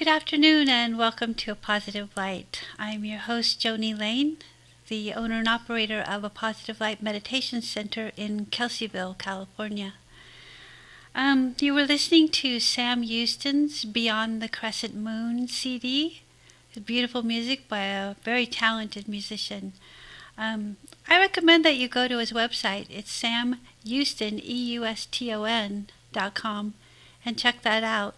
Good afternoon and welcome to A Positive Light. I'm your host, Joni Lane, the owner and operator of A Positive Light Meditation Center in Kelseyville, California. You were listening to Sam Houston's Beyond the Crescent Moon CD, beautiful music by a very talented musician. I recommend that you go to his website. It's samhouston, EUSTON.com, and check that out.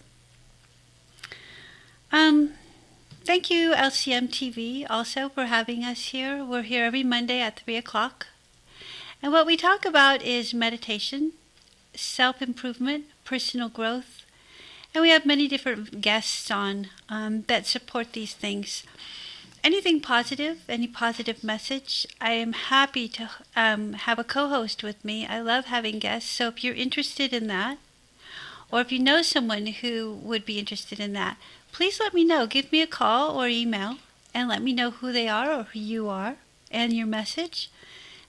Thank you, LCM TV, also for having us here. We're here every Monday at 3 o'clock. And what we talk about is meditation, self-improvement, personal growth. And we have many different guests on that support these things. Anything positive, any positive message, I am happy to have a co-host with me. I love having guests. So if you're interested in that, or if you know someone who would be interested in that, please let me know. Give me a call or email and let me know who they are or who you are and your message.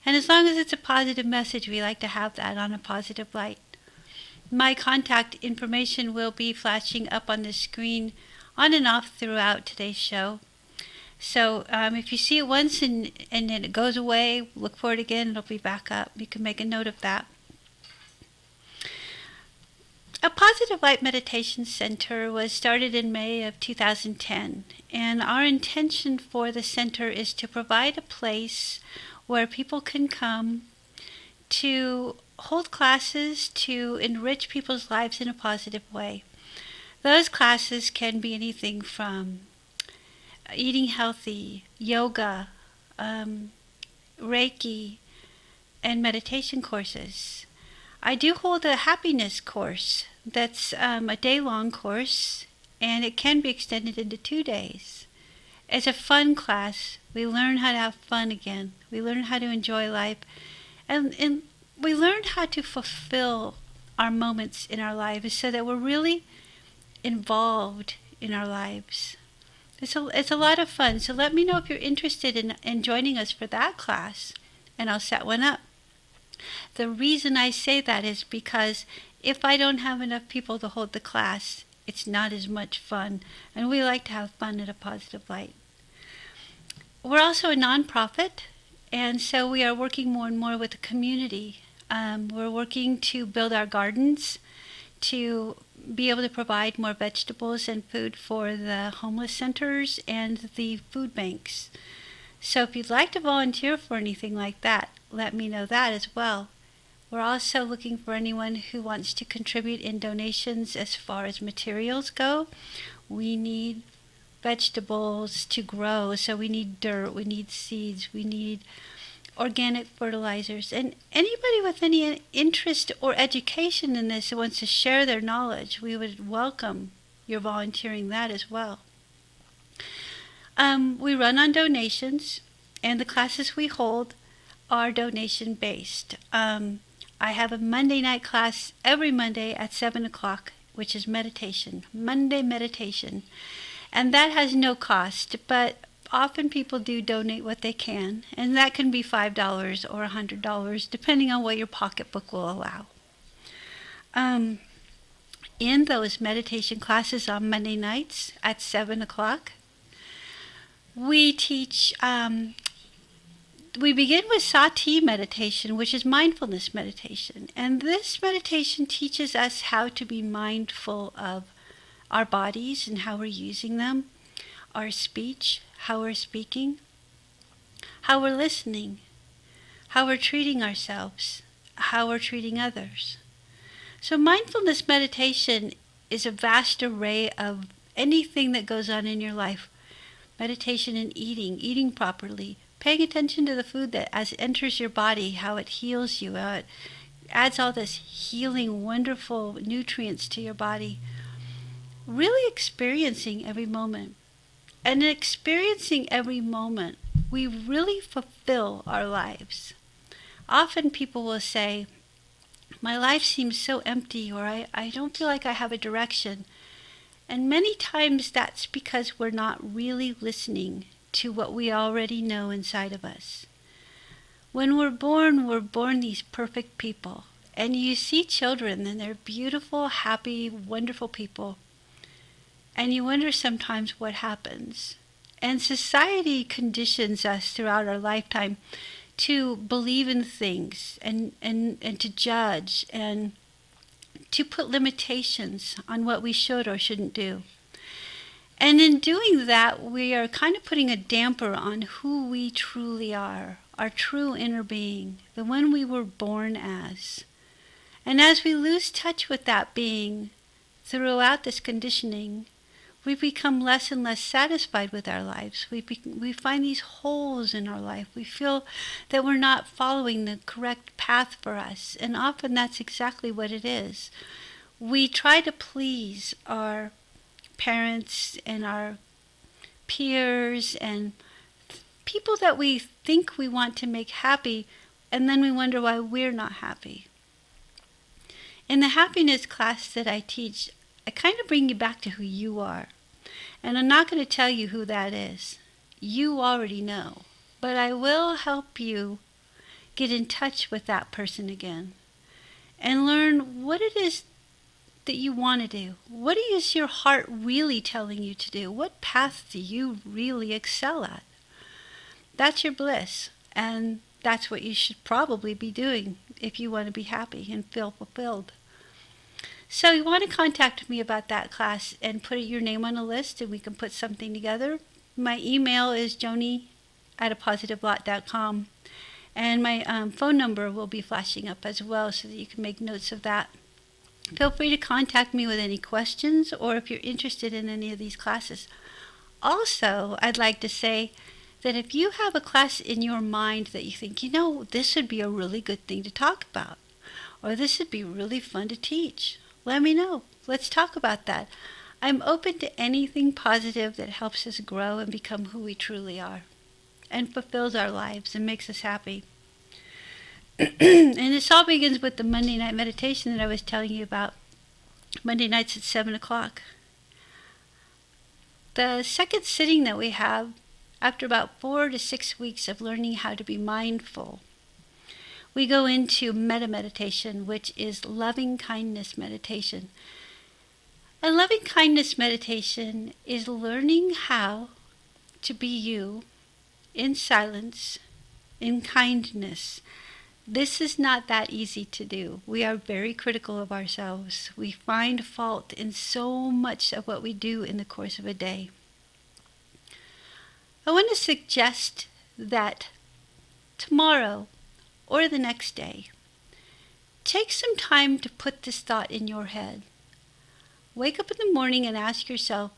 And as long as it's a positive message, we like to have that on A Positive Light. My contact information will be flashing up on the screen on and off throughout today's show. So if you see it once and then it goes away, look for it again, it'll be back up. You can make a note of that. A Positive Light Meditation Center was started in May of 2010, and our intention for the center is to provide a place where people can come to hold classes to enrich people's lives in a positive way. Those classes can be anything from eating healthy, yoga, Reiki, and meditation courses. I do hold a happiness course that's a day-long course, and it can be extended into 2 days. It's a fun class. We learn how to have fun again. We learn how to enjoy life, and we learn how to fulfill our moments in our lives so that we're really involved in our lives. It's a lot of fun. So let me know if you're interested in joining us for that class, and I'll set one up. The reason I say that is because if I don't have enough people to hold the class, it's not as much fun. And we like to have fun at A Positive Light. We're also a nonprofit, and so we are working more and more with the community. We're working to build our gardens, to be able to provide more vegetables and food for the homeless centers and the food banks. So if you'd like to volunteer for anything like that, let me know that as well. We're also looking for anyone who wants to contribute in donations as far as materials go. We need vegetables to grow, so we need dirt, we need seeds, we need organic fertilizers. And anybody with any interest or education in this who wants to share their knowledge, we would welcome your volunteering that as well. We run on donations, and the classes we hold are donation-based. I have a Monday night class every Monday at 7 o'clock, which is meditation, Monday meditation. And that has no cost, but often people do donate what they can, and that can be $5 or $100, depending on what your pocketbook will allow. In those meditation classes on Monday nights at 7 o'clock, we teach, we begin with Sati meditation, which is mindfulness meditation. And this meditation teaches us how to be mindful of our bodies and how we're using them, our speech, how we're speaking, how we're listening, how we're treating ourselves, how we're treating others. So mindfulness meditation is a vast array of anything that goes on in your life. Meditation in eating properly, paying attention to the food that as it enters your body, how it heals you, how it adds all this healing, wonderful nutrients to your body. Really experiencing every moment. And in experiencing every moment, we really fulfill our lives. Often people will say, my life seems so empty, or I don't feel like I have a direction. And many times that's because we're not really listening to what we already know inside of us. When we're born these perfect people. And you see children, and they're beautiful, happy, wonderful people. And you wonder sometimes what happens. And society conditions us throughout our lifetime to believe in things and to judge and to put limitations on what we should or shouldn't do. And in doing that, we are kind of putting a damper on who we truly are, our true inner being, the one we were born as. And as we lose touch with that being throughout this conditioning, we become less and less satisfied with our lives. We find these holes in our life. We feel that we're not following the correct path for us. And often that's exactly what it is. We try to please our parents and our peers and people that we think we want to make happy, and then we wonder why we're not happy. In the happiness class that I teach, I kind of bring you back to who you are. And I'm not going to tell you who that is. You already know. But I will help you get in touch with that person again and learn what it is that you want to do. What is your heart really telling you to do? What path do you really excel at? That's your bliss. And that's what you should probably be doing if you want to be happy and feel fulfilled. So you want to contact me about that class and put your name on a list and we can put something together. My email is joni@apositivelot.com and my phone number will be flashing up as well so that you can make notes of that. Feel free to contact me with any questions or if you're interested in any of these classes. Also, I'd like to say that if you have a class in your mind that you think, this would be a really good thing to talk about, or this would be really fun to teach, let me know. Let's talk about that. I'm open to anything positive that helps us grow and become who we truly are and fulfills our lives and makes us happy. And this all begins with the Monday night meditation that I was telling you about. Monday nights at 7 o'clock. The second sitting that we have, after about 4 to 6 weeks of learning how to be mindful, we go into metta meditation, which is loving kindness meditation. And loving kindness meditation is learning how to be you in silence, in kindness. This is not that easy to do. We are very critical of ourselves. We find fault in so much of what we do in the course of a day. I want to suggest that tomorrow or the next day, take some time to put this thought in your head. Wake up in the morning and ask yourself,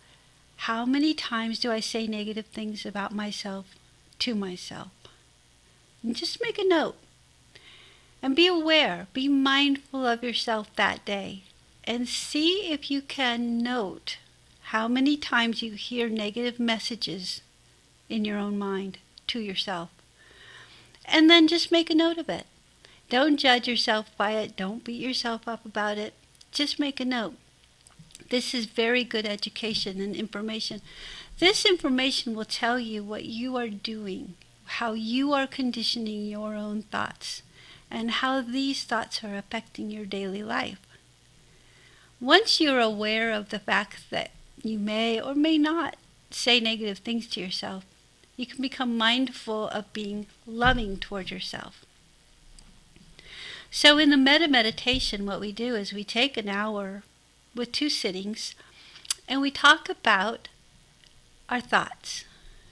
how many times do I say negative things about myself to myself? And just make a note. And be aware, be mindful of yourself that day. And see if you can note how many times you hear negative messages in your own mind to yourself. And then just make a note of it. Don't judge yourself by it. Don't beat yourself up about it. Just make a note. This is very good education and information. This information will tell you what you are doing, how you are conditioning your own thoughts, and how these thoughts are affecting your daily life. Once you're aware of the fact that you may or may not say negative things to yourself, you can become mindful of being loving toward yourself. So in the metta meditation, what we do is we take an hour with 2 sittings and we talk about our thoughts,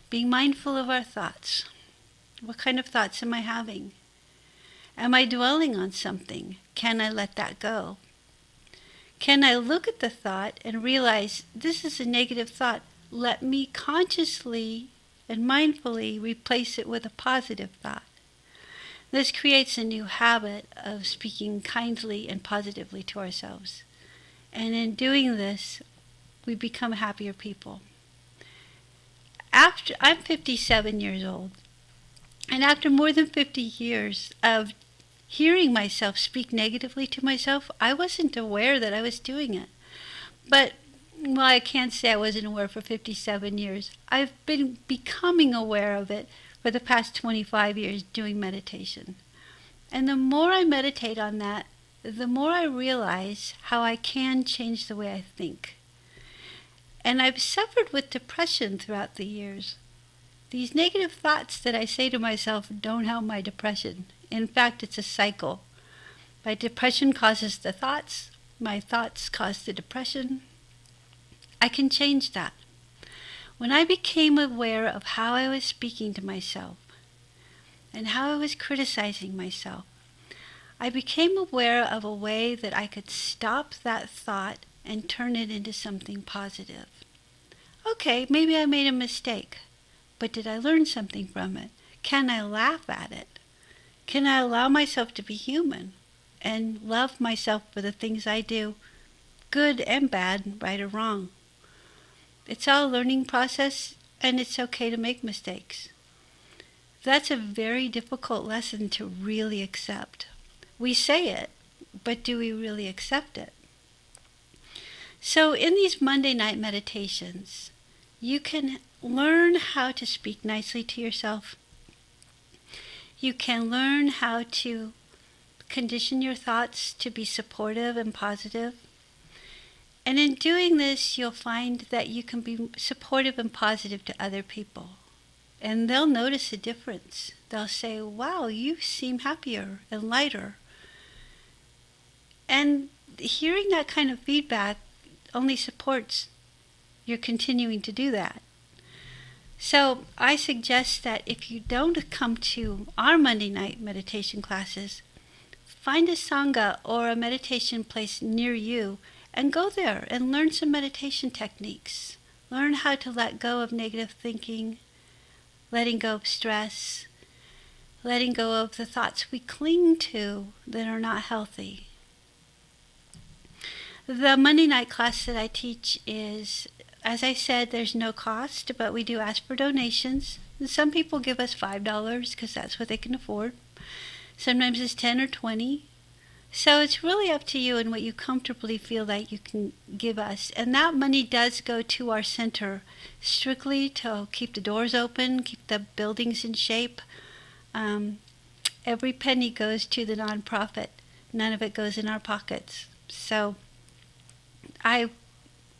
being mindful of our thoughts. What kind of thoughts am I having? Am I dwelling on something? Can I let that go? Can I look at the thought and realize this is a negative thought? Let me consciously and mindfully replace it with a positive thought. This creates a new habit of speaking kindly and positively to ourselves. And in doing this, we become happier people. I'm 57 years old, and after more than 50 years of hearing myself speak negatively to myself, I wasn't aware that I was doing it. But well, I can't say I wasn't aware for 57 years. I've been becoming aware of it for the past 25 years doing meditation. And the more I meditate on that, the more I realize how I can change the way I think. And I've suffered with depression throughout the years. These negative thoughts that I say to myself don't help my depression. In fact, it's a cycle. My depression causes the thoughts. My thoughts cause the depression. I can change that. When I became aware of how I was speaking to myself and how I was criticizing myself, I became aware of a way that I could stop that thought and turn it into something positive. Okay, maybe I made a mistake, but did I learn something from it? Can I laugh at it? Can I allow myself to be human and love myself for the things I do, good and bad, right or wrong? It's all a learning process, and it's okay to make mistakes. That's a very difficult lesson to really accept. We say it, but do we really accept it? So in these Monday night meditations, you can learn how to speak nicely to yourself. You can learn how to condition your thoughts to be supportive and positive. And in doing this, you'll find that you can be supportive and positive to other people. And they'll notice a difference. They'll say, wow, you seem happier and lighter. And hearing that kind of feedback only supports your continuing to do that. So I suggest that if you don't come to our Monday night meditation classes, find a Sangha or a meditation place near you and go there and learn some meditation techniques. Learn how to let go of negative thinking, letting go of stress, letting go of the thoughts we cling to that are not healthy. The Monday night class that I teach is, as I said, there's no cost, but we do ask for donations. And some people give us $5 because that's what they can afford. Sometimes it's 10 or 20. So it's really up to you and what you comfortably feel that you can give us. And that money does go to our center strictly to keep the doors open, keep the buildings in shape. Every penny goes to the nonprofit. None of it goes in our pockets. So I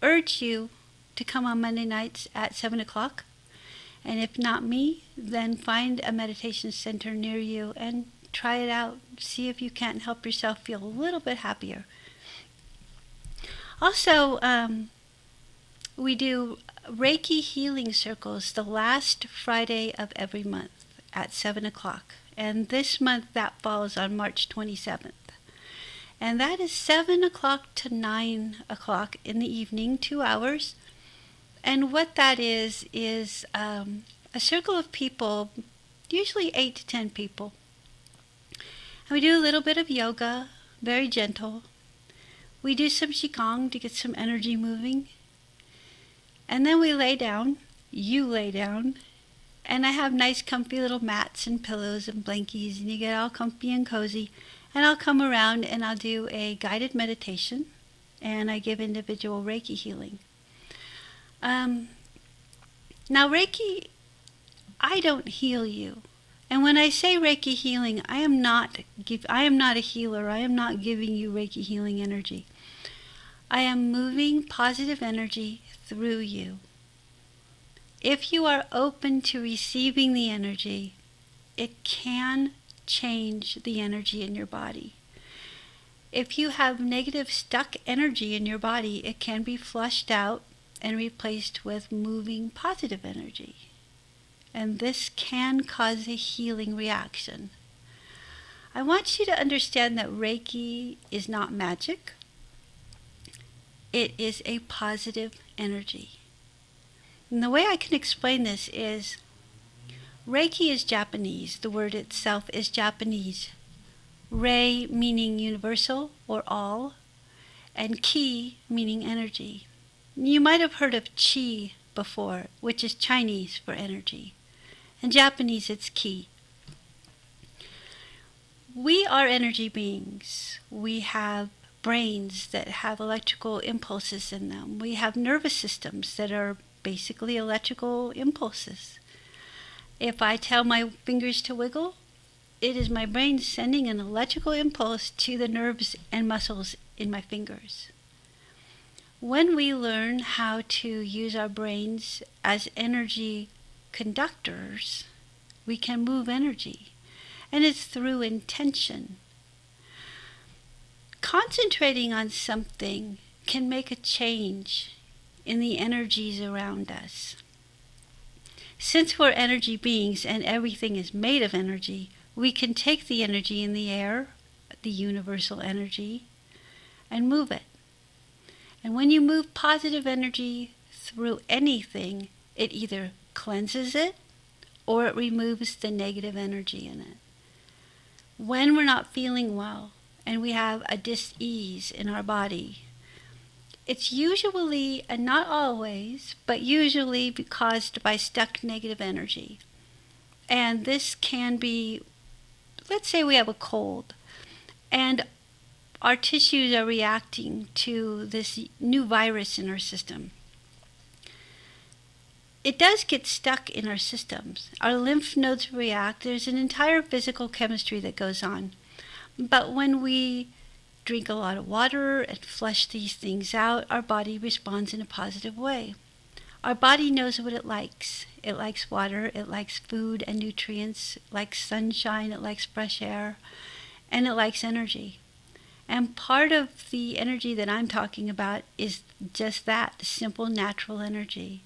urge you to come on Monday nights at 7 o'clock. And if not me, then find a meditation center near you and try it out. See if you can't help yourself feel a little bit happier. Also, we do Reiki healing circles the last Friday of every month at 7 o'clock. And this month that falls on March 27th. And that is 7 o'clock to 9 o'clock in the evening, 2 hours. And what that is a circle of people, usually 8 to 10 people. And we do a little bit of yoga, very gentle. We do some Qigong to get some energy moving. And then we lay down, you lay down, and I have nice comfy little mats and pillows and blankies, and you get all comfy and cozy. And I'll come around and I'll do a guided meditation, and I give individual Reiki healing. Now Reiki, I don't heal you. And when I say Reiki healing, I am not a healer. I am not giving you Reiki healing energy. I am moving positive energy through you. If you are open to receiving the energy, it can change the energy in your body. If you have negative stuck energy in your body, it can be flushed out and replaced with moving positive energy. And this can cause a healing reaction. I want you to understand that Reiki is not magic. It is a positive energy. And the way I can explain this is Reiki is Japanese. The word itself is Japanese. Rei meaning universal or all, and ki meaning energy. You might have heard of chi before, which is Chinese for energy. In Japanese, it's ki. We are energy beings. We have brains that have electrical impulses in them. We have nervous systems that are basically electrical impulses. If I tell my fingers to wiggle, it is my brain sending an electrical impulse to the nerves and muscles in my fingers. When we learn how to use our brains as energy conductors, we can move energy. And it's through intention. Concentrating on something can make a change in the energies around us. Since we're energy beings and everything is made of energy, we can take the energy in the air, the universal energy, and move it. And when you move positive energy through anything, it either cleanses it or it removes the negative energy in it. When we're not feeling well and we have a dis-ease in our body, it's usually, and not always, but usually caused by stuck negative energy. And this can be, let's say we have a cold, and our tissues are reacting to this new virus in our system. It does get stuck in our systems. Our lymph nodes react. There's an entire physical chemistry that goes on. But when we drink a lot of water and flush these things out, our body responds in a positive way. Our body knows what it likes. It likes water, it likes food and nutrients, it likes sunshine, it likes fresh air, and it likes energy. And part of the energy that I'm talking about is just that, simple natural energy.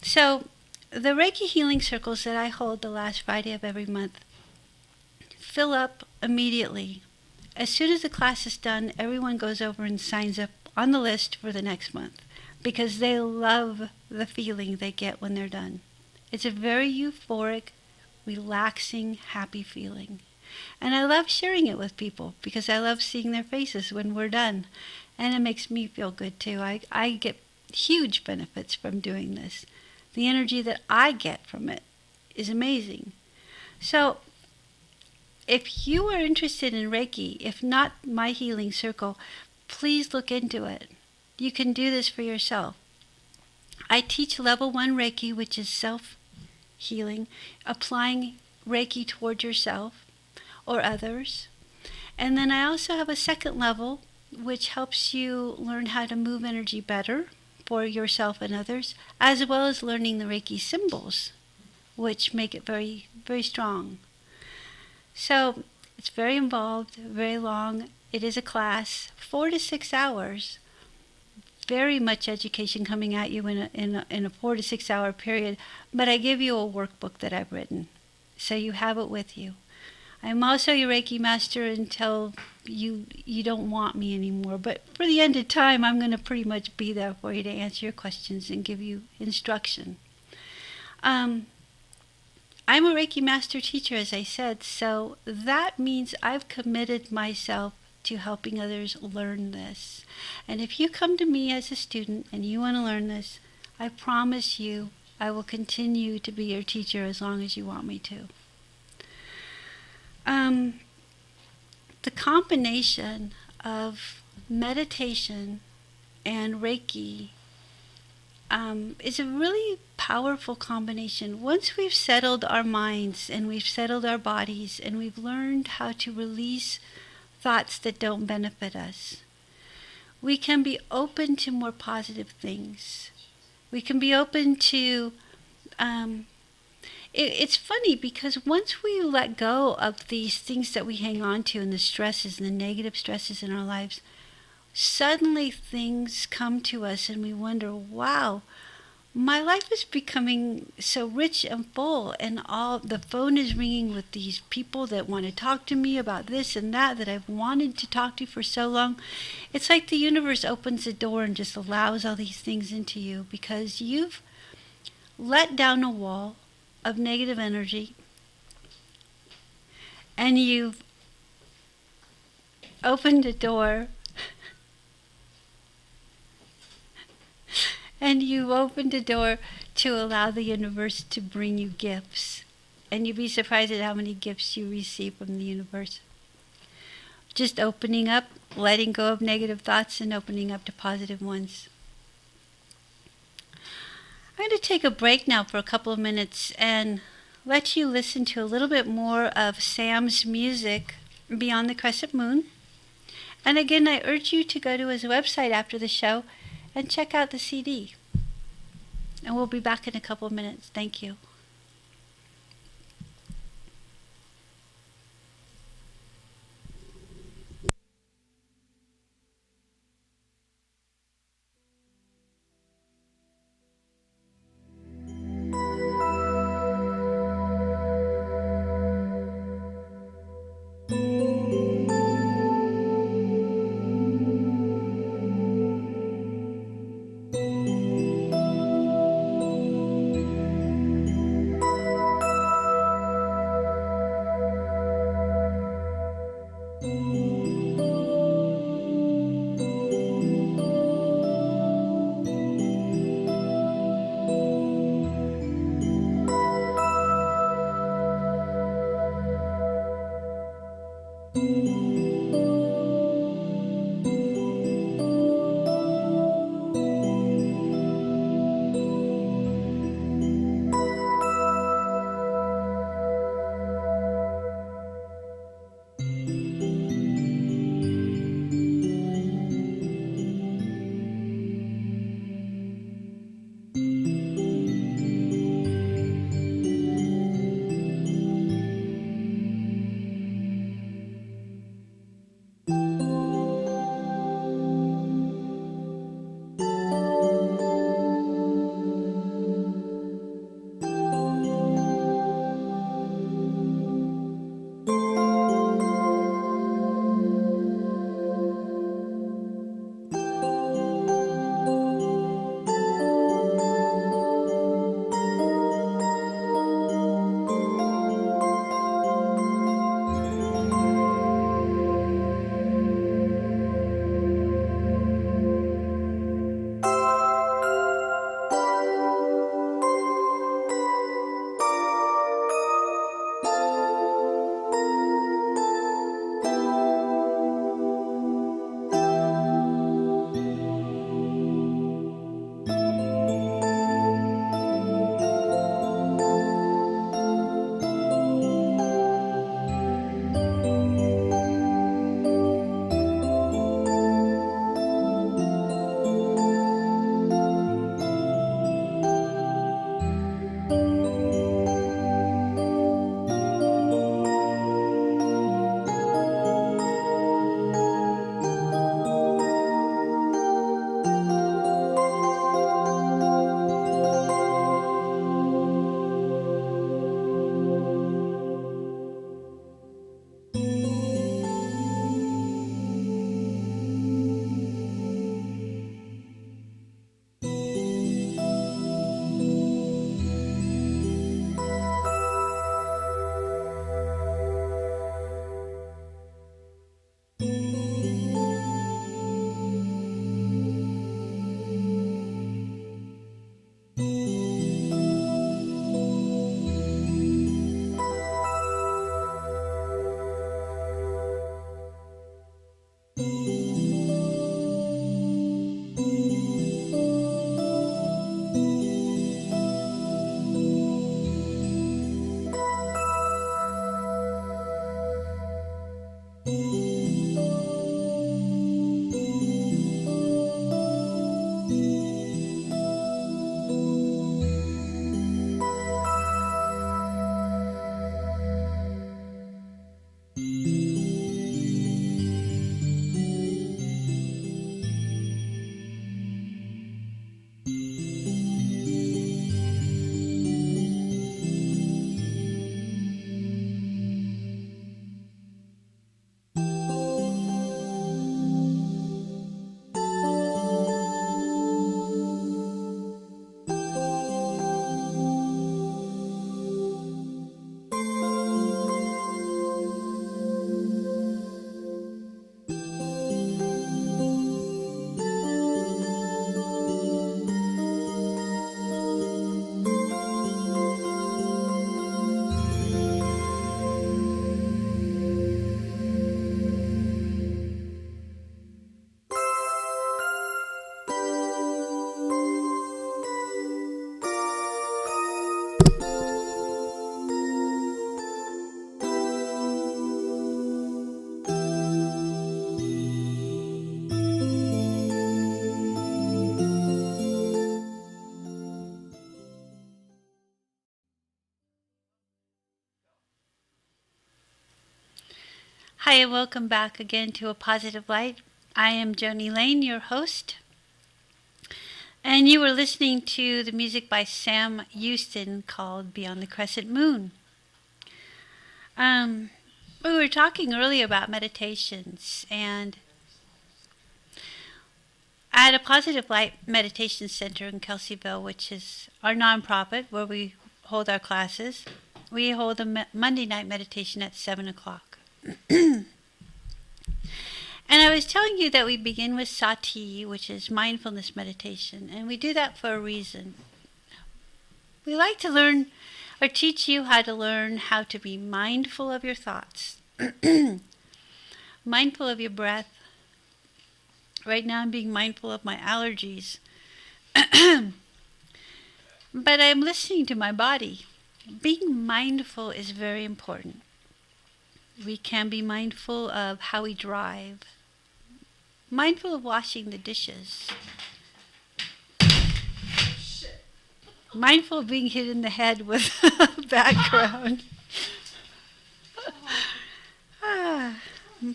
So the Reiki healing circles that I hold the last Friday of every month fill up immediately. As soon as the class is done, everyone goes over and signs up on the list for the next month because they love the feeling they get when they're done. It's a very euphoric, relaxing, happy feeling. And I love sharing it with people because I love seeing their faces when we're done. And it makes me feel good too. I get huge benefits from doing this. The energy that I get from it is amazing. So if you are interested in Reiki, if not my healing circle, please look into it. You can do this for yourself. I teach level 1 Reiki, which is self-healing, applying Reiki toward yourself or others. And then I also have a second level, which helps you learn how to move energy better for yourself and others, as well as learning the Reiki symbols, which make it very, very strong. So it's very involved, very long. It is a class, 4 to 6 hours. Very much education coming at you in a 4 to 6 hour period. But I give you a workbook that I've written, so you have it with you. I'm also your Reiki master until you don't want me anymore. But for the end of time, I'm going to pretty much be there for you to answer your questions and give you instruction. I'm a Reiki master teacher, as I said, so that means I've committed myself to helping others learn this. And if you come to me as a student and you want to learn this, I promise you I will continue to be your teacher as long as you want me to. The combination of meditation and Reiki is a really powerful combination. Once we've settled our minds and we've settled our bodies and we've learned how to release thoughts that don't benefit us, we can be open to more positive things. We can be open to it's funny because once we let go of these things that we hang on to and the stresses and the negative stresses in our lives, suddenly things come to us and we wonder, wow, my life is becoming so rich and full, and all the phone is ringing with these people that want to talk to me about this and that I've wanted to talk to for so long. It's like the universe opens the door and just allows all these things into you because you've let down a wall of negative energy and you've opened a door to allow the universe to bring you gifts. And you'd be surprised at how many gifts you receive from the universe. Just opening up, letting go of negative thoughts and opening up to positive ones. I'm going to take a break now for a couple of minutes and let you listen to a little bit more of Sam's music, Beyond the Crescent Moon. And again, I urge you to go to his website after the show and check out the CD. And we'll be back in a couple of minutes. Thank you. Hi, and welcome back again to A Positive Light. I am Joni Lane, your host, and you were listening to the music by Sam Houston called Beyond the Crescent Moon. We were talking earlier about meditations, and at A Positive Light Meditation Center in Kelseyville, which is our nonprofit where we hold our classes, we hold a Monday night meditation at 7 o'clock. And I was telling you that we begin with sati, which is mindfulness meditation, and we do that for a reason. We like to learn or teach you how to learn how to be mindful of your thoughts, mindful of your breath. Right now I'm being mindful of my allergies, but I'm listening to my body. Being mindful is very important. We can be mindful of how we drive, mindful of washing the dishes, mindful of being hit in the head with a background,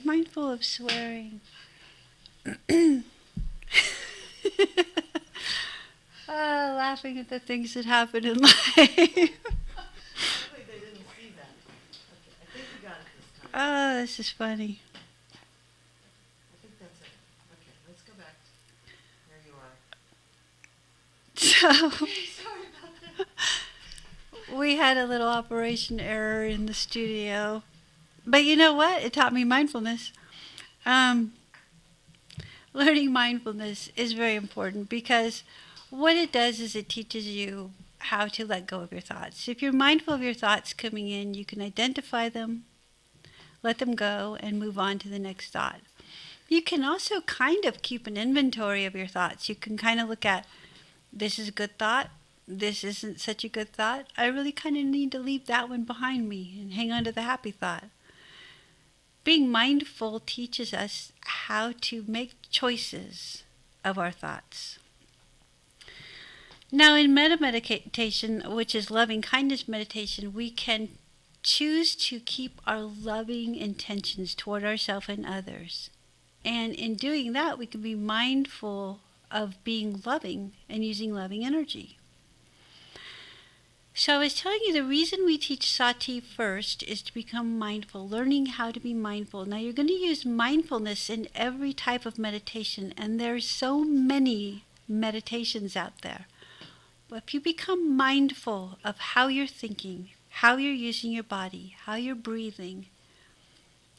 mindful of swearing. Laughing at the things that happen in life. Hopefully they didn't see that. Okay, I think we got it this time. Oh, this is funny. I think that's it. Okay, let's go back to where you are. So Sorry about that. we had a little operation error in the studio. But you know what? It taught me mindfulness. Learning mindfulness is very important because what it does is it teaches you how to let go of your thoughts. If you're mindful of your thoughts coming in, you can identify them, let them go, and move on to the next thought. You can also kind of keep an inventory of your thoughts. You can kind of look at, this is a good thought, this isn't such a good thought. I really kind of need to leave that one behind me and hang on to the happy thought. Being mindful teaches us how to make choices of our thoughts. Now, in metta meditation, which is loving kindness meditation, we can choose to keep our loving intentions toward ourselves and others. And in doing that, we can be mindful of being loving and using loving energy. So I was telling you the reason we teach sati first is to become mindful, learning how to be mindful. Now you're going to use mindfulness in every type of meditation, and there's so many meditations out there. But if you become mindful of how you're thinking, how you're using your body, how you're breathing,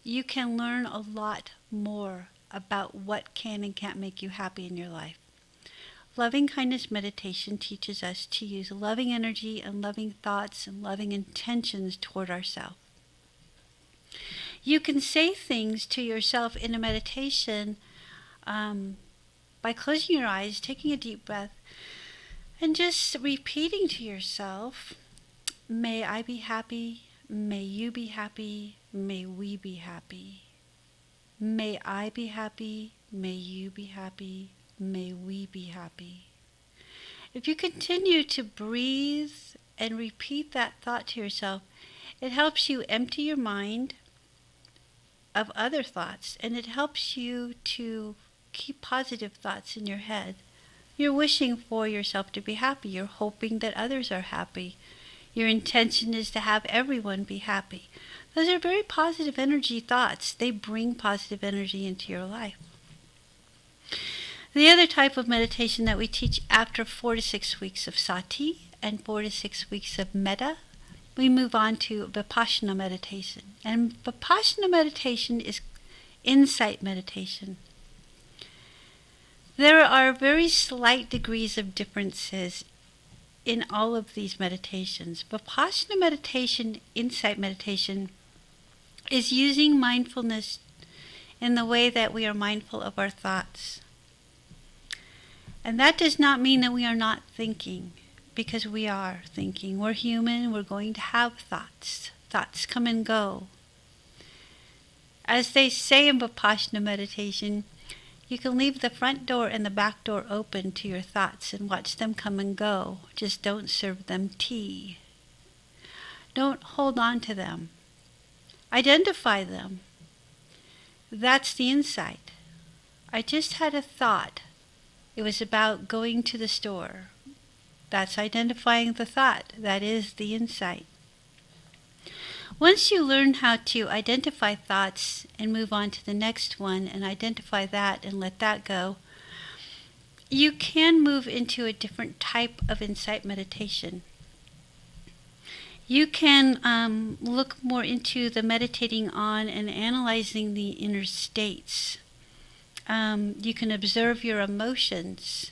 you can learn a lot more about what can and can't make you happy in your life. Loving kindness meditation teaches us to use loving energy and loving thoughts and loving intentions toward ourselves. You can say things to yourself in a meditation by closing your eyes, taking a deep breath, and just repeating to yourself, may I be happy, may you be happy, may we be happy. May I be happy, may you be happy, may we be happy. If you continue to breathe and repeat that thought to yourself, it helps you empty your mind of other thoughts, and it helps you to keep positive thoughts in your head. You're wishing for yourself to be happy. You're hoping that others are happy. Your intention is to have everyone be happy. Those are very positive energy thoughts. They bring positive energy into your life. The other type of meditation that we teach after 4 to 6 weeks of sati and 4 to 6 weeks of metta, we move on to vipassana meditation. And vipassana meditation is insight meditation. There are very slight degrees of differences in all of these meditations. Vipassana meditation, insight meditation, is using mindfulness in the way that we are mindful of our thoughts. And that does not mean that we are not thinking, because we are thinking. We're human, we're going to have thoughts. Thoughts come and go. As they say in Vipassana meditation, you can leave the front door and the back door open to your thoughts and watch them come and go. Just don't serve them tea. Don't hold on to them. Identify them. That's the insight. I just had a thought. It was about going to the store. That's identifying the thought. That is the insight. Once you learn how to identify thoughts and move on to the next one and identify that and let that go, you can move into a different type of insight meditation. You can look more into the meditating on and analyzing the inner states. You can observe your emotions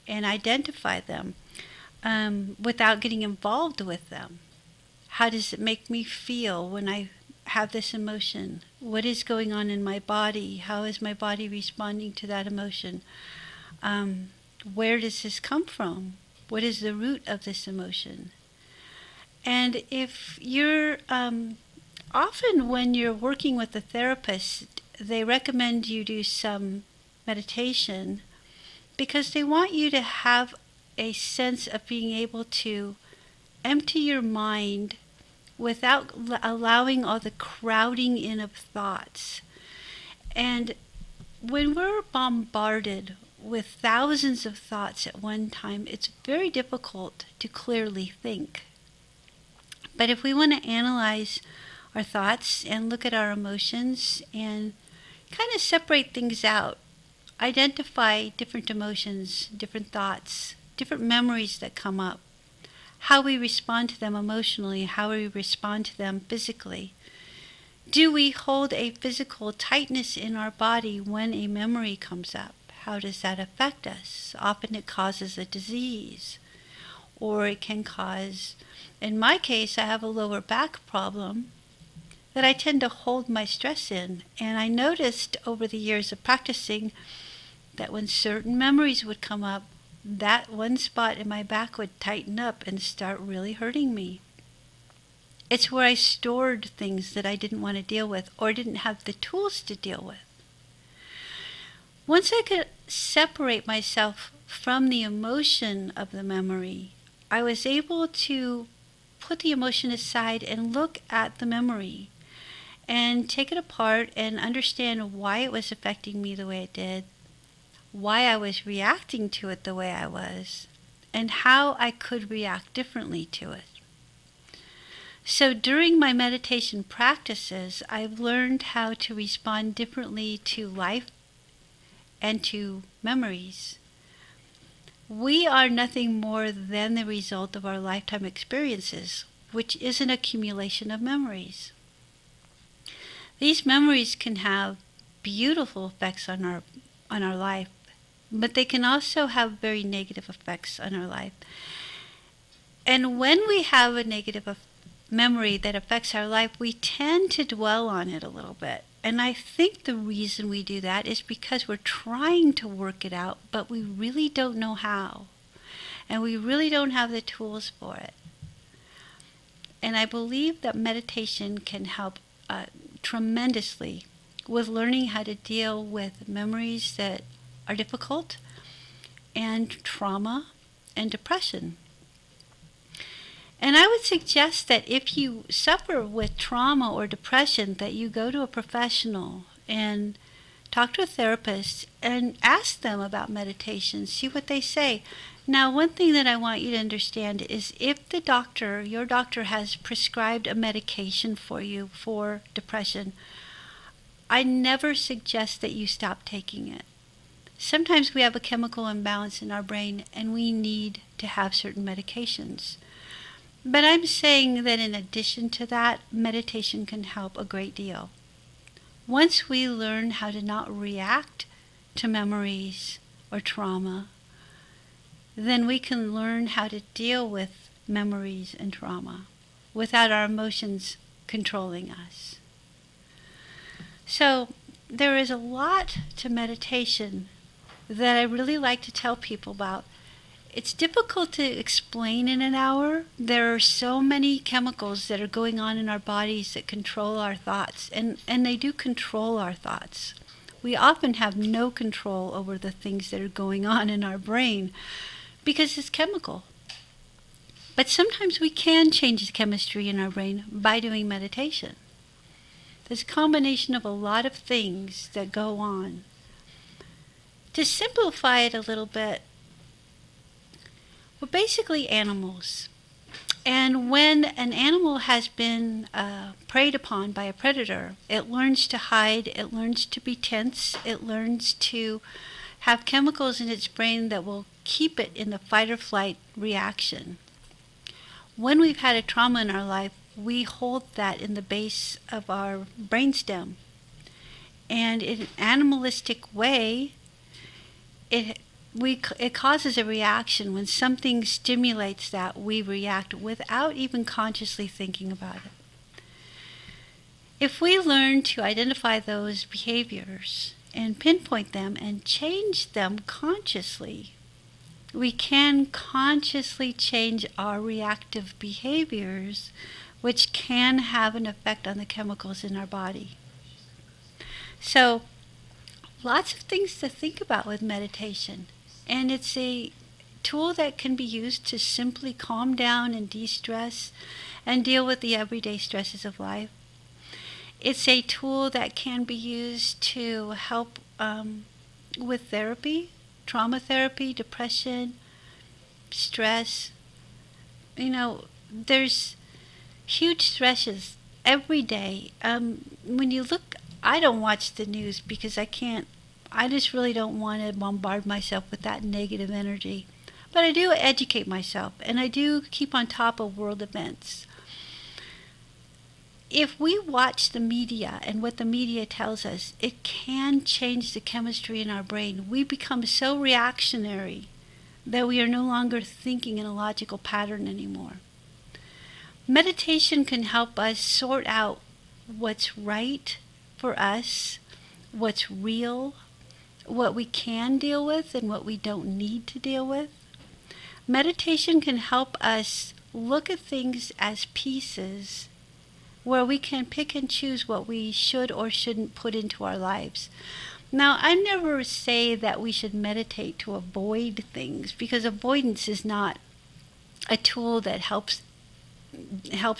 and identify them without getting involved with them. How does it make me feel when I have this emotion? What is going on in my body? How is my body responding to that emotion? Where does this come from? What is the root of this emotion? And if you're, often when you're working with a therapist, they recommend you do some meditation because they want you to have a sense of being able to empty your mind without allowing all the crowding in of thoughts. And when we're bombarded with thousands of thoughts at one time, it's very difficult to clearly think. But if we want to analyze our thoughts and look at our emotions and kind of separate things out, identify different emotions, different thoughts, different memories that come up, how we respond to them emotionally, how we respond to them physically. Do we hold a physical tightness in our body when a memory comes up? How does that affect us? Often it causes a disease, or it can cause, in my case, I have a lower back problem that I tend to hold my stress in. And I noticed over the years of practicing that when certain memories would come up, that one spot in my back would tighten up and start really hurting me. It's where I stored things that I didn't want to deal with or didn't have the tools to deal with. Once I could separate myself from the emotion of the memory, I was able to put the emotion aside and look at the memory and take it apart and understand why it was affecting me the way it did, why I was reacting to it the way I was, and how I could react differently to it. So during my meditation practices, I've learned how to respond differently to life and to memories. We are nothing more than the result of our lifetime experiences, which is an accumulation of memories. These memories can have beautiful effects on our life, but they can also have very negative effects on our life. And when we have a negative memory that affects our life, we tend to dwell on it a little bit. And I think the reason we do that is because we're trying to work it out, but we really don't know how. And we really don't have the tools for it. And I believe that meditation can help tremendously with learning how to deal with memories that are difficult and trauma and depression. And I would suggest that if you suffer with trauma or depression, that you go to a professional and talk to a therapist and ask them about meditation, see what they say. Now, one thing that I want you to understand is if your doctor has prescribed a medication for you for depression, I never suggest that you stop taking it. Sometimes we have a chemical imbalance in our brain and we need to have certain medications. But I'm saying that in addition to that, meditation can help a great deal. Once we learn how to not react to memories or trauma, then we can learn how to deal with memories and trauma without our emotions controlling us. So there is a lot to meditation that I really like to tell people about. It's difficult to explain in an hour. There are so many chemicals that are going on in our bodies that control our thoughts, and they do control our thoughts. We often have no control over the things that are going on in our brain because it's chemical. But sometimes we can change the chemistry in our brain by doing meditation. There's a combination of a lot of things that go on. To simplify it a little bit, we're basically animals. And when an animal has been preyed upon by a predator, it learns to hide, it learns to be tense, it learns to have chemicals in its brain that will keep it in the fight or flight reaction. When we've had a trauma in our life, we hold that in the base of our brainstem. And in an animalistic way, it causes a reaction. When something stimulates that, we react without even consciously thinking about it. If we learn to identify those behaviors and pinpoint them and change them consciously, we can consciously change our reactive behaviors, which can have an effect on the chemicals in our body. So, lots of things to think about with meditation. And it's a tool that can be used to simply calm down and de-stress and deal with the everyday stresses of life. It's a tool that can be used to help with therapy, trauma therapy, depression, stress. There's huge stresses every day. When you look, I don't watch the news because I just really don't want to bombard myself with that negative energy. But I do educate myself, and I do keep on top of world events. If we watch the media and what the media tells us, it can change the chemistry in our brain. We become so reactionary that we are no longer thinking in a logical pattern anymore. Meditation can help us sort out what's right for us, what's real, what we can deal with and what we don't need to deal with. Meditation can help us look at things as pieces where we can pick and choose what we should or shouldn't put into our lives. Now, I never say that we should meditate to avoid things, because avoidance is not a tool that helps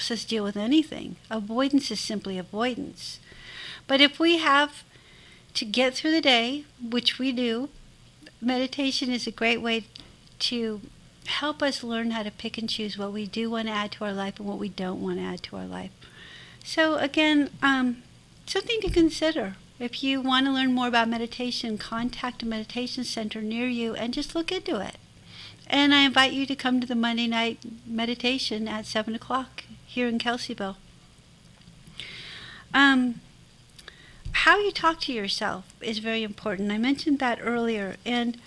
us deal with anything. Avoidance is simply avoidance. But if we have to get through the day, which we do, meditation is a great way to help us learn how to pick and choose what we do want to add to our life and what we don't want to add to our life. So again, something to consider. If you want to learn more about meditation, contact a meditation center near you and just look into it. And I invite you to come to the Monday night meditation at 7 o'clock here in Kelseyville. How you talk to yourself is very important. I mentioned that earlier. And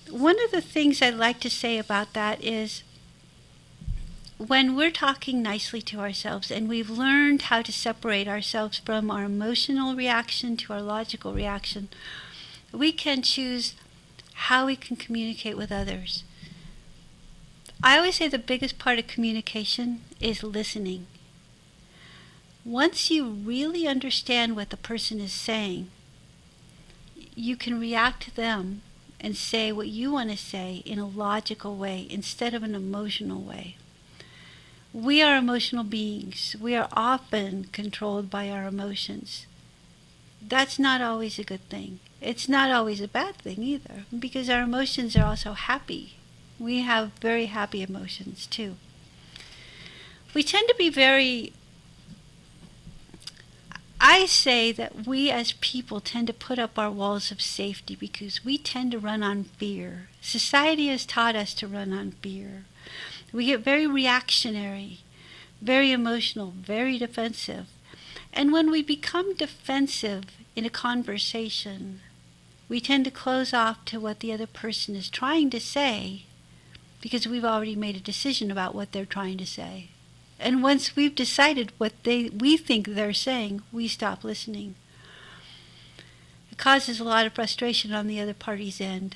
one of the things I'd like to say about that is when we're talking nicely to ourselves and we've learned how to separate ourselves from our emotional reaction to our logical reaction, we can choose how we can communicate with others. I always say the biggest part of communication is listening. Once you really understand what the person is saying, you can react to them and say what you want to say in a logical way instead of an emotional way. We are emotional beings. We are often controlled by our emotions. That's not always a good thing. It's not always a bad thing either, because our emotions are also happy. We have very happy emotions too. We tend to be I say that we as people tend to put up our walls of safety because we tend to run on fear. Society has taught us to run on fear. We get very reactionary, very emotional, very defensive. And when we become defensive in a conversation, we tend to close off to what the other person is trying to say because we've already made a decision about what they're trying to say. And once we've decided what we think they're saying, we stop listening. It causes a lot of frustration on the other party's end,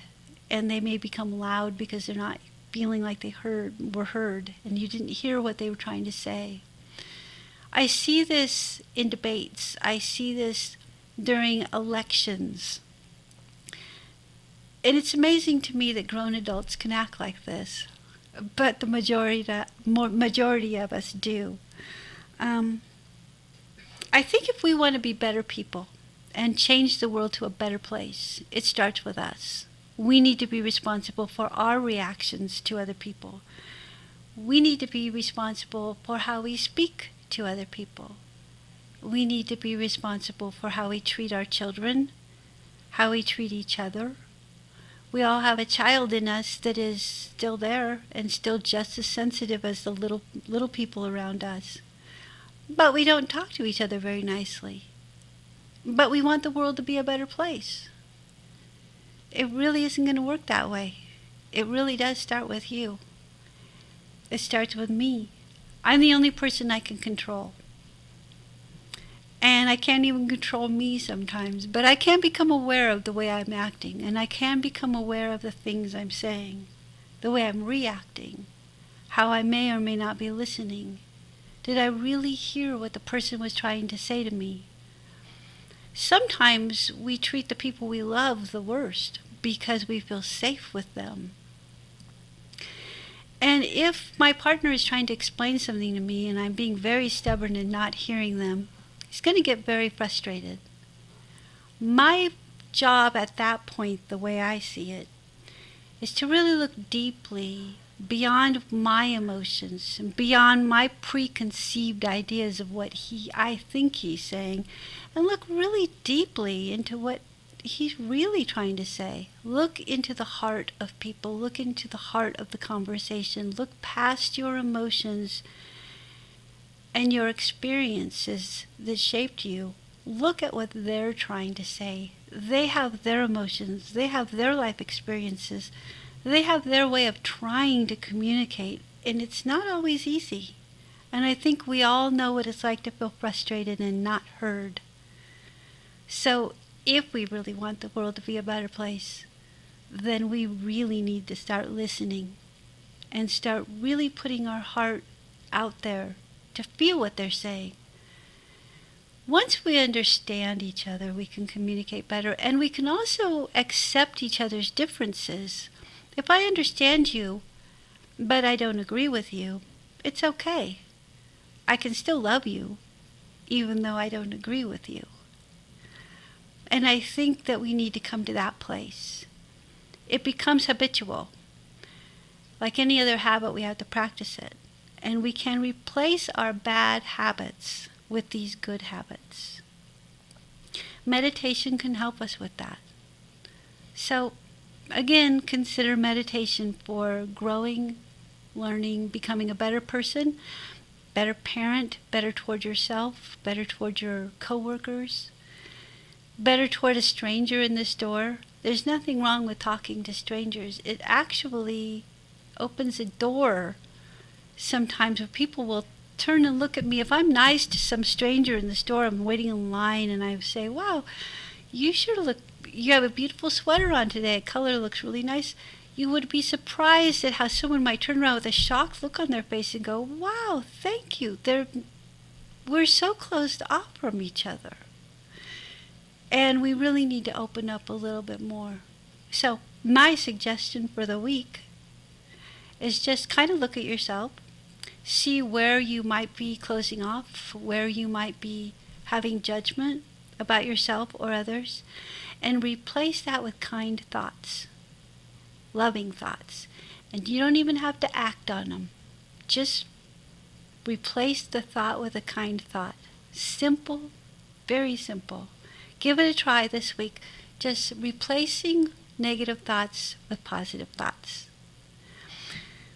and they may become loud because they're not feeling like they were heard, and you didn't hear what they were trying to say. I see this in debates. I see this during elections. And it's amazing to me that grown adults can act like this, but the majority of us do. I think if we want to be better people and change the world to a better place, it starts with us. We need to be responsible for our reactions to other people. We need to be responsible for how we speak to other people. We need to be responsible for how we treat our children, how we treat each other. We all have a child in us that is still there and still just as sensitive as the little people around us. But we don't talk to each other very nicely. But we want the world to be a better place. It really isn't going to work that way. It really does start with you. It starts with me. I'm the only person I can control. And I can't even control me sometimes, but I can become aware of the way I'm acting, and I can become aware of the things I'm saying, the way I'm reacting, how I may or may not be listening. Did I really hear what the person was trying to say to me? Sometimes we treat the people we love the worst because we feel safe with them. And if my partner is trying to explain something to me and I'm being very stubborn and not hearing them, he's going to get very frustrated. My job at that point, the way I see it, is to really look deeply beyond my emotions and beyond my preconceived ideas of what I think he's saying, and look really deeply into what he's really trying to say. Look into the heart of people. Look into the heart of the conversation. Look past your emotions and your experiences that shaped you. Look at what they're trying to say. They have their emotions. They have their life experiences. They have their way of trying to communicate, and it's not always easy. And I think we all know what it's like to feel frustrated and not heard. So if we really want the world to be a better place, then we really need to start listening and start really putting our heart out there to feel what they're saying. Once we understand each other, we can communicate better, and we can also accept each other's differences. If I understand you, but I don't agree with you, it's okay. I can still love you, even though I don't agree with you. And I think that we need to come to that place. It becomes habitual. Like any other habit, we have to practice it. And we can replace our bad habits with these good habits. Meditation can help us with that. So, again, consider meditation for growing, learning, becoming a better person, better parent, better toward yourself, better toward your coworkers, better toward a stranger in the store. There's nothing wrong with talking to strangers. It actually opens a door sometimes where people will turn and look at me. If I'm nice to some stranger in the store, I'm waiting in line, and I say, wow, you have a beautiful sweater on today. The color looks really nice. You would be surprised at how someone might turn around with a shocked look on their face and go, wow, thank you. We're so closed off from each other. And we really need to open up a little bit more. So my suggestion for the week is just kind of look at yourself, see where you might be closing off, where you might be having judgment about yourself or others, and replace that with kind thoughts, loving thoughts. And you don't even have to act on them. Just replace the thought with a kind thought. Simple, very simple. Give it a try this week. Just replacing negative thoughts with positive thoughts.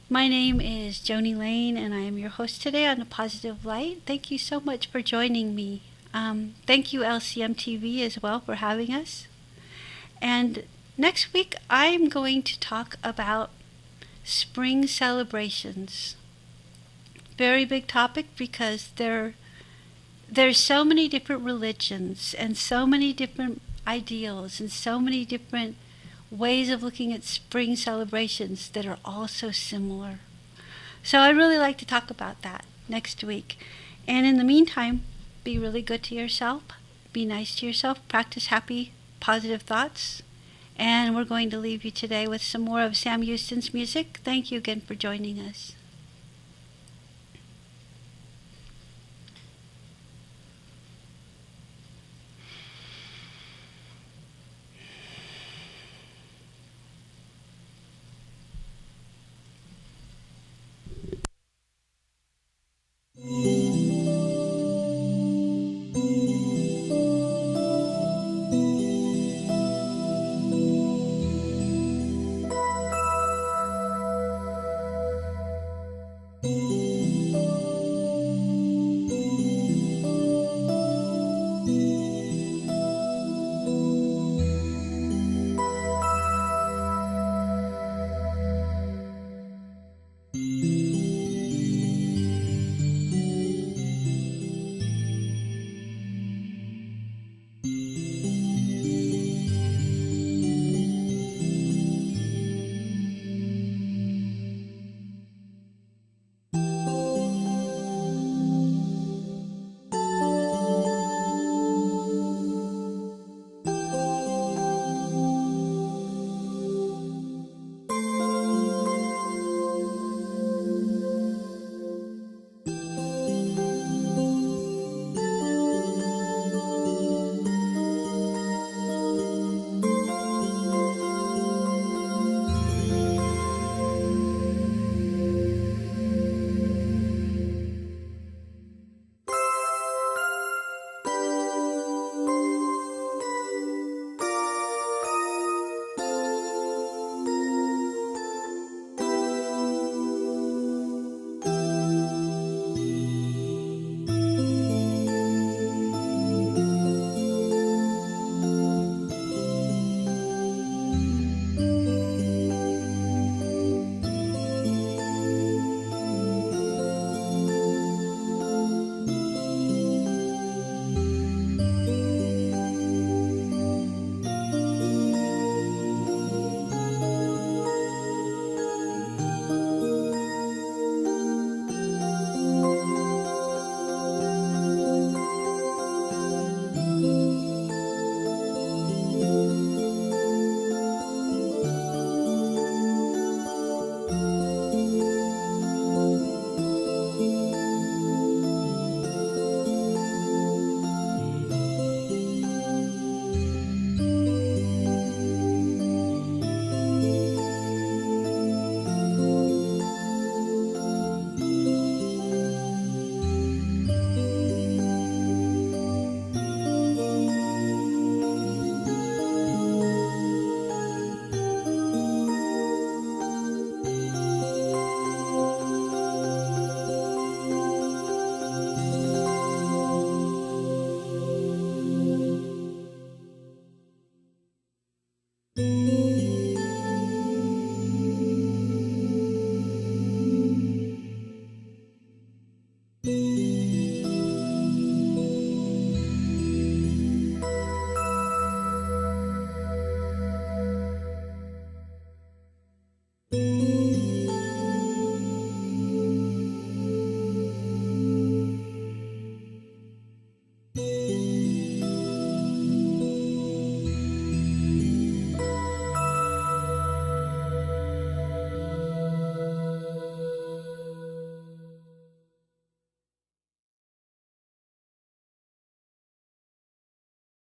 My name is Joni Lane, and I am your host today on The Positive Light. Thank you so much for joining me. Thank you, LCM TV, as well, for having us. And next week, I'm going to talk about spring celebrations. Very big topic because there's so many different religions and so many different ideals and so many different ways of looking at spring celebrations that are all so similar. So I'd really like to talk about that next week. And in the meantime, be really good to yourself, be nice to yourself, practice happy, positive thoughts. And we're going to leave you today with some more of Sam Houston's music. Thank you again for joining us.